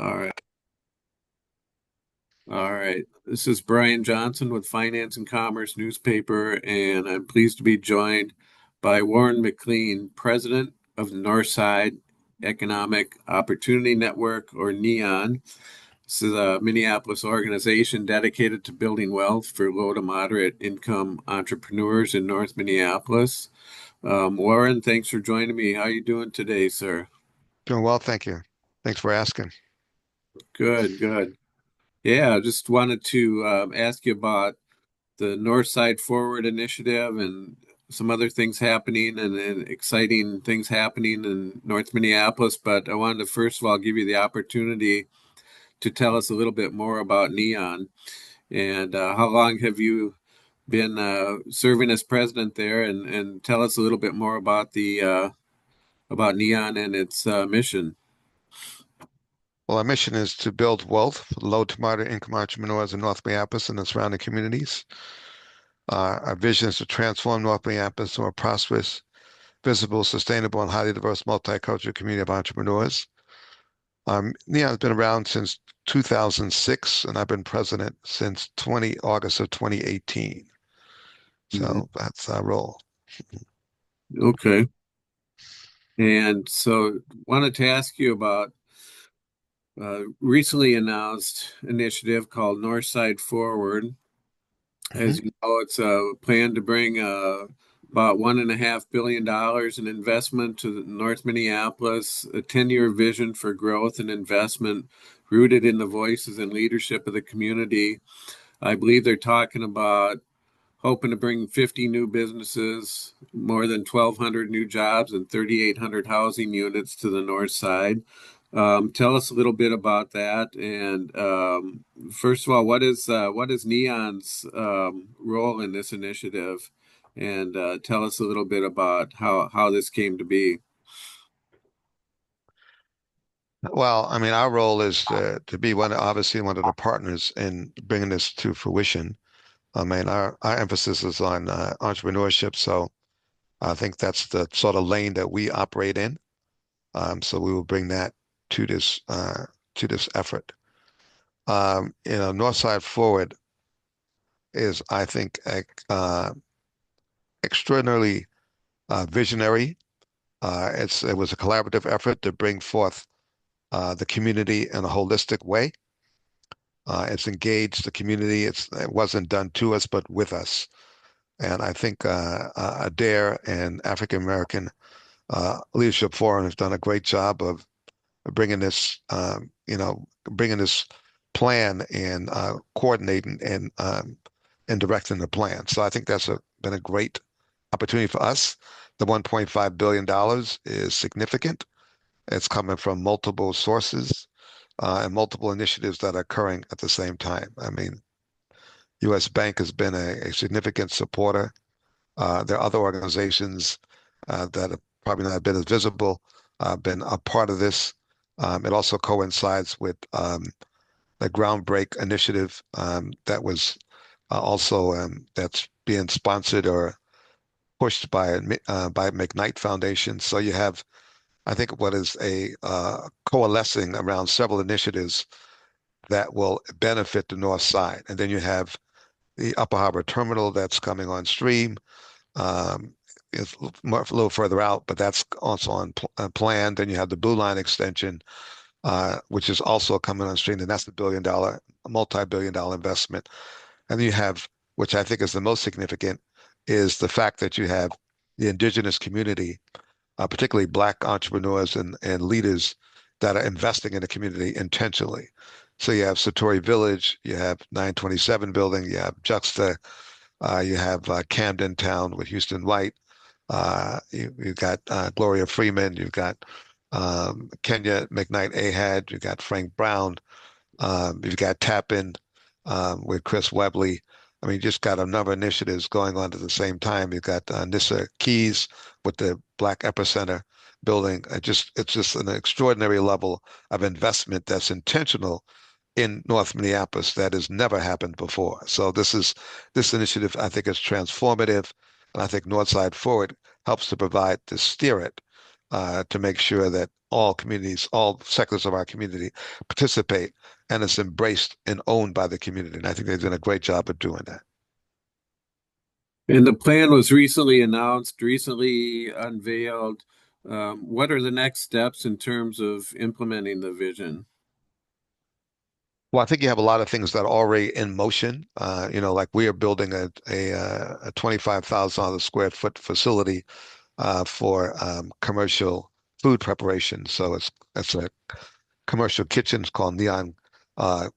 All right. All right. This is Brian Johnson with Finance and Commerce newspaper, and I'm pleased to be joined by Warren McLean, president of the Northside Economic Opportunity Network, or NEON. This is a Minneapolis organization dedicated to building wealth for low to moderate income entrepreneurs in North Minneapolis. Warren, thanks for joining me. How are you doing today, sir? Doing well, thank you. Thanks for asking. Good, good. Yeah, I just wanted to ask you about the Northside Forward initiative and some other things happening and exciting things happening in North Minneapolis. But I wanted to first of all give you the opportunity to tell us a little bit more about Neon and how long have you been serving as president there, and tell us a little bit more about the about Neon and its mission. Well, our mission is to build wealth for low to moderate income entrepreneurs in North Minneapolis and the surrounding communities. Our vision is to transform North Minneapolis to a prosperous, visible, sustainable, and highly diverse multicultural community of entrepreneurs. Neon's been around since 2006, and I've been president since August of 2018. Mhm. So that's our role. Okay. And so wanted to ask you about recently announced initiative called Northside Forward. Mhm. As you know, it's a plan to bring about $1.5 billion in investment to North Minneapolis, a 10-year vision for growth and investment rooted in the voices and leadership of the community. I believe they're talking about hoping to bring 50 new businesses, more than 1,200 new jobs, and 3,800 housing units to the north side. Tell us a little bit about that. And first of all, what is Neon's role in this initiative? And tell us a little bit about how this came to be. Well, I mean, our role is to be obviously one of the partners in bringing this to fruition. I mean, our emphasis is on entrepreneurship, so I think that's the sort of lane that we operate in. So we will bring that to this effort. Northside Forward is, I think, extraordinarily visionary. It was a collaborative effort to bring forth the community in a holistic way. It's engaged the community. It wasn't done to us, but with us. And I think Adair and African American Leadership Forum has done a great job of bringing this plan and coordinating and directing the plan. So I think that's been a great opportunity for us. The $1.5 billion is significant. It's coming from multiple sources and multiple initiatives that are occurring at the same time. I mean, U.S. Bank has been a significant supporter. There are other organizations that have probably not been as visible, been a part of this. It also coincides with the Groundbreak initiative that was also that's being sponsored or pushed by McKnight Foundation. So you have, I think, what is a coalescing around several initiatives that will benefit the North Side. And then you have the Upper Harbor Terminal that's coming on stream. Um, it's a little further out, but that's also on plan. Then you have the Blue Line extension, which is also coming on stream, and that's the multi-billion dollar investment. And then you have, which I think is the most significant, is the fact that you have the indigenous community, particularly Black entrepreneurs and leaders that are investing in the community intentionally. So you have Satori Village, you have 927 Building, you have Juxta, you have Camden Town with Houston White. You've got Gloria Freeman. You've got Kenya McKnight Ahad. You've got Frank Brown. You've got Tap In with Chris Webley. I mean, you just got a number of initiatives going on at the same time. You've got Nissa Keys with the Black Epicenter building. It's just an extraordinary level of investment that's intentional in North Minneapolis that has never happened before. So this initiative, I think, is transformative, and I think Northside Forward helps to steer it. to make sure that all communities, all sectors of our community participate and it's embraced and owned by the community. And I think they've done a great job of doing that. And the plan was recently announced, recently unveiled. What are the next steps in terms of implementing the vision? Well, I think you have a lot of things that are already in motion. Like we are building a 25,000 square foot facility for commercial food preparation. So it's a commercial kitchens called Neon uh,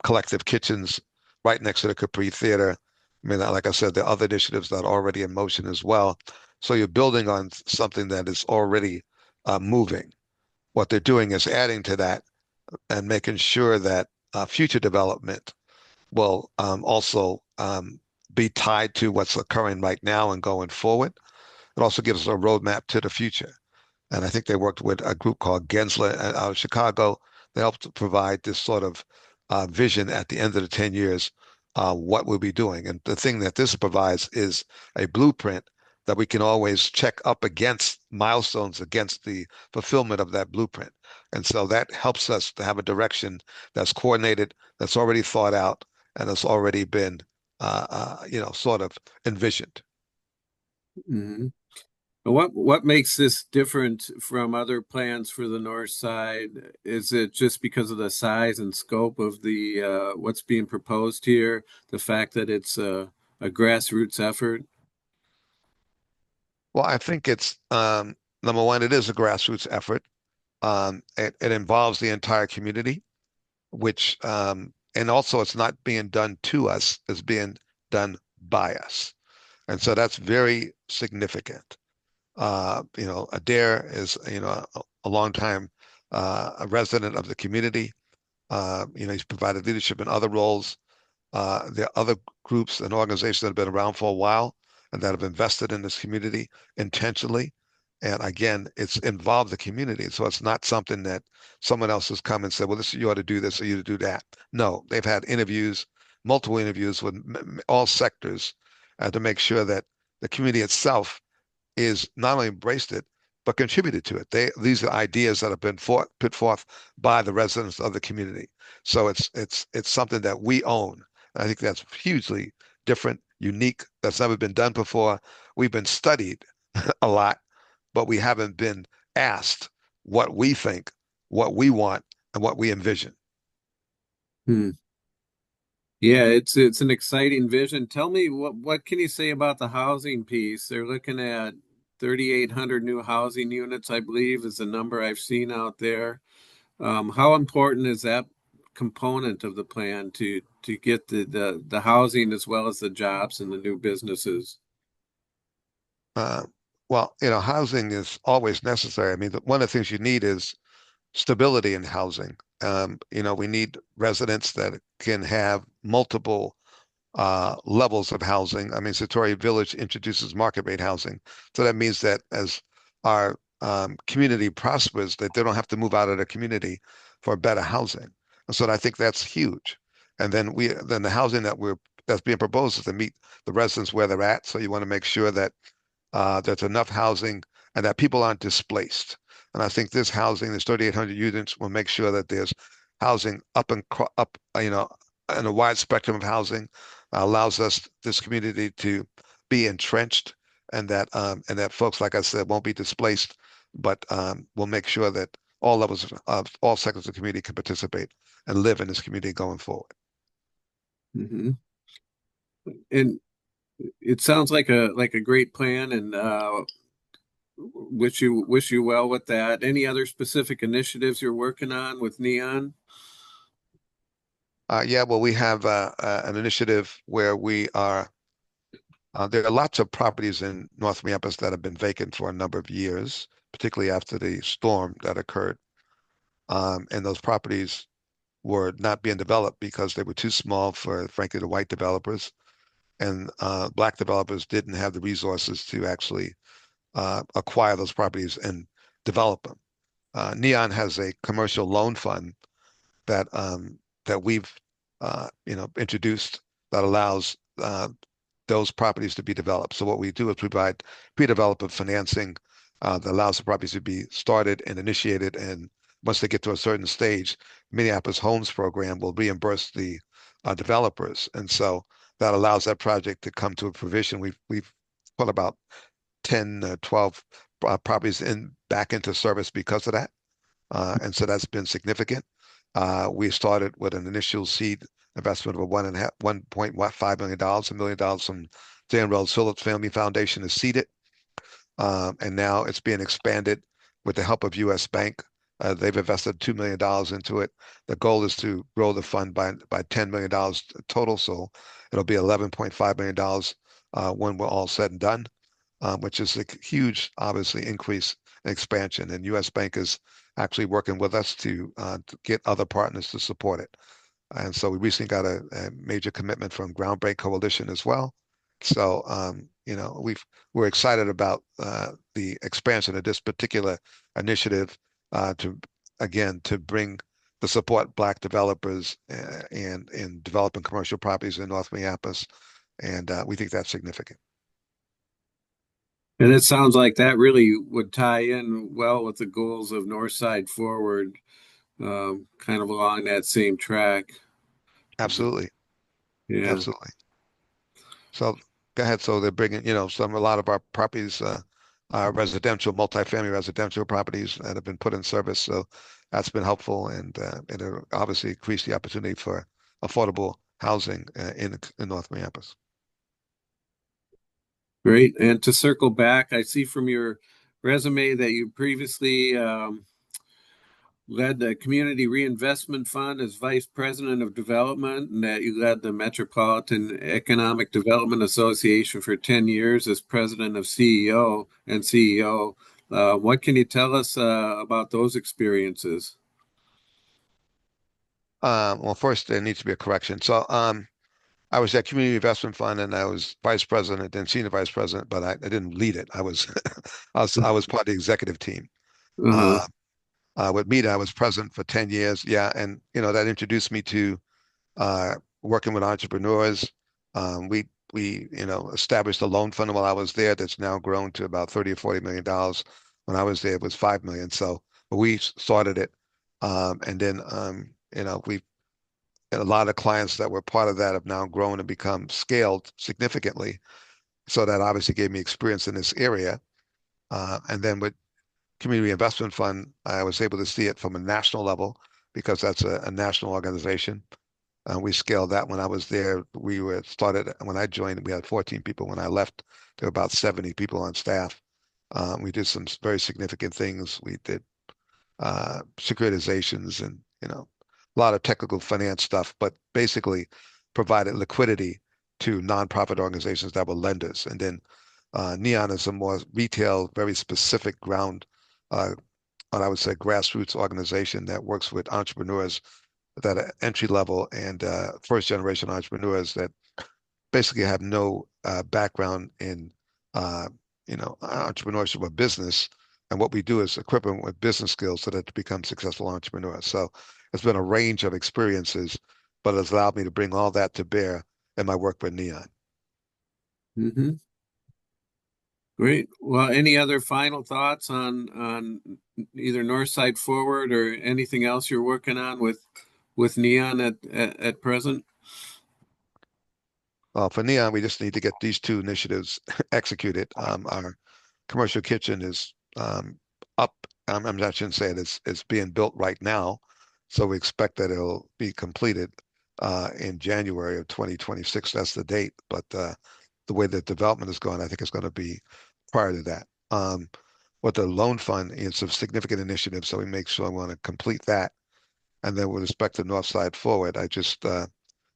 Collective Kitchens right next to the Capri Theater. I mean, like I said, there are other initiatives that are already in motion as well. So you're building on something that is already moving. What they're doing is adding to that and making sure that future development will also be tied to what's occurring right now and going forward. It also gives us a roadmap to the future. And I think they worked with a group called Gensler out of Chicago. They helped to provide this sort of vision at the end of the 10 years, what we'll be doing. And the thing that this provides is a blueprint that we can always check up against milestones against the fulfillment of that blueprint. And so that helps us to have a direction that's coordinated, that's already thought out, and that's already been, sort of envisioned. Mhm. What makes this different from other plans for the north side? Is it just because of the size and scope of the what's being proposed here? The fact that it's a grassroots effort? Well, I think it's number one, it is a grassroots effort. It involves the entire community, which and also it's not being done to us, it's being done by us. And so that's very significant. Adair is, a long time a resident of the community. He's provided leadership in other roles. There are other groups and organizations that have been around for a while and that have invested in this community intentionally. And again, it's involved the community. So it's not something that someone else has come and said, well, this you ought to do this or you to do that. No, they've had interviews, multiple interviews with all sectors to make sure that the community itself is not only embraced it, but contributed to it. These are ideas that have been put forth by the residents of the community. So it's something that we own. I think that's hugely different, unique. That's never been done before. We've been studied a lot, but we haven't been asked what we think, what we want, and what we envision. Hmm. Yeah, it's an exciting vision. Tell me what can you say about the housing piece? They're looking at 3,800 new housing units, I believe, is the number I've seen out there. How important is that component of the plan to get the housing as well as the jobs and the new businesses? Uh, well, housing is always necessary. I mean, one of the things you need is stability in housing. We need residents that can have multiple levels of housing. I mean, Satori Village introduces market rate housing. So that means that as our community prospers, that they don't have to move out of the community for better housing. And so I think that's huge. And then the housing that's being proposed is to meet the residents where they're at. So you want to make sure that there's enough housing and that people aren't displaced. And I think this housing, this 3,800 units, will make sure that there's housing up, and a wide spectrum of housing allows this community to be entrenched and that folks, like I said, won't be displaced, but will make sure that all levels of all sectors of the community can participate and live in this community going forward. Hmm. And it sounds like a great plan, and wish you well with that. Any other specific initiatives you're working on with Neon? Yeah, well, we have an initiative where there are lots of properties in North Minneapolis that have been vacant for a number of years, particularly after the storm that occurred. And those properties were not being developed because they were too small for, frankly, the white developers. And black developers didn't have the resources to actually acquire those properties and develop them. Neon has a commercial loan fund that we've introduced that allows those properties to be developed. So what we do is provide pre-development financing that allows the properties to be started and initiated. And once they get to a certain stage, Minneapolis Homes Program will reimburse the developers. And so that allows that project to come to a fruition. We've put about 10, 12 properties in back into service because of that. And so that's been significant. We started with an initial seed investment of $1.5 million. $1 million from Jan Rose Phillips Family Foundation is seeded. And now it's being expanded with the help of U.S. Bank. They've invested $2 million into it. The goal is to grow the fund by $10 million total. So it'll be $11.5 million when we're all said and done, which is a huge, obviously, increase in expansion. And U.S. Bank is actually working with us to get other partners to support it. And so we recently got a major commitment from Groundbreak Coalition as well. So, we're excited about the expansion of this particular initiative to, again, to bring the support Black developers and in developing commercial properties in North Minneapolis. And we think that's significant. And it sounds like that really would tie in well with the goals of Northside Forward, kind of along that same track. Absolutely. Yeah, Absolutely. So go ahead. So they're bringing, a lot of our properties are residential, multifamily residential properties that have been put in service. So that's been helpful, and it'll obviously increase the opportunity for affordable housing in North Minneapolis. great. And to circle back, I see from your resume that you previously led the Community Reinvestment Fund as Vice President of Development, and that you led the Metropolitan Economic Development Association for 10 years as President of CEO and CEO. What can you tell us about those experiences? Well, first there needs to be a correction. So I was at Community Investment Fund, and I was vice president and senior vice president, but I didn't lead it. I was I was part of the executive team. Uh-huh. Uh, with META, I was president for 10 years. Yeah, and that introduced me to uh, working with entrepreneurs. We established a loan fund while I was there that's now grown to about 30 or $40 million. When I was there, it was 5 million. So we started it. And then we a lot of clients that were part of that have now grown and become scaled significantly. So that obviously gave me experience in this area. And then with Community Investment Fund, I was able to see it from a national level because that's a national organization. We scaled that when I was there. We were started when I joined, we had 14 people. When I left, there were about 70 people on staff. We did some very significant things. We did securitizations and a lot of technical finance stuff, but basically provided liquidity to nonprofit organizations that were lenders. And then Neon is a more retail, very specific uh, what I would say, grassroots organization that works with entrepreneurs that are entry level and first generation entrepreneurs that basically have no background in entrepreneurship or business. And what we do is equip them with business skills so that they become successful entrepreneurs. So it's been a range of experiences, but it's allowed me to bring all that to bear in my work with Neon. Hmm. Great. Well, any other final thoughts on either Northside Forward or anything else you're working on with Neon at present? For Neon, we just need to get these two initiatives executed. Our commercial kitchen is up. I shouldn't say it. It's being built right now, so we expect that it'll be completed in January of 2026. That's the date. But the way the development is going, I think it's going to be prior to that. With the loan fund, it's a significant initiative, so we make sure we want to complete that. And then with respect to Northside Forward, I just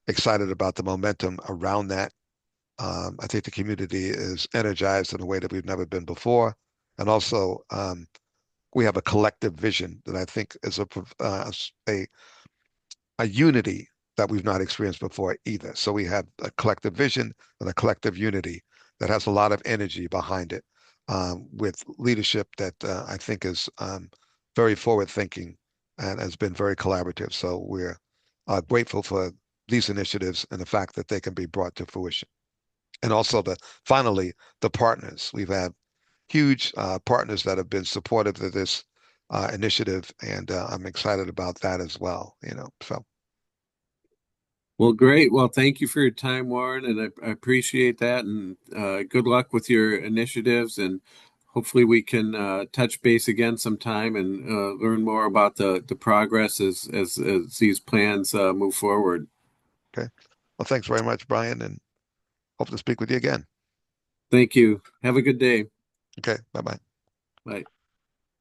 excited about the momentum around that. I think the community is energized in a way that we've never been before. And also, we have a collective vision that I think is a unity that we've not experienced before either. So we have a collective vision and a collective unity that has a lot of energy behind it, with leadership that I think is very forward thinking and has been very collaborative. So we're grateful for these initiatives and the fact that they can be brought to fruition. And also finally, the partners. We've had huge partners that have been supportive of this initiative, and I'm excited about that as well. So Well, great. Well, thank you for your time, Warren, and I appreciate that. And good luck with your initiatives. And hopefully, we can touch base again sometime and learn more about the progress as these plans move forward. okay. Well, thanks very much, Brian, and hope to speak with you again. Thank you. Have a good day. Okay, bye bye. Bye.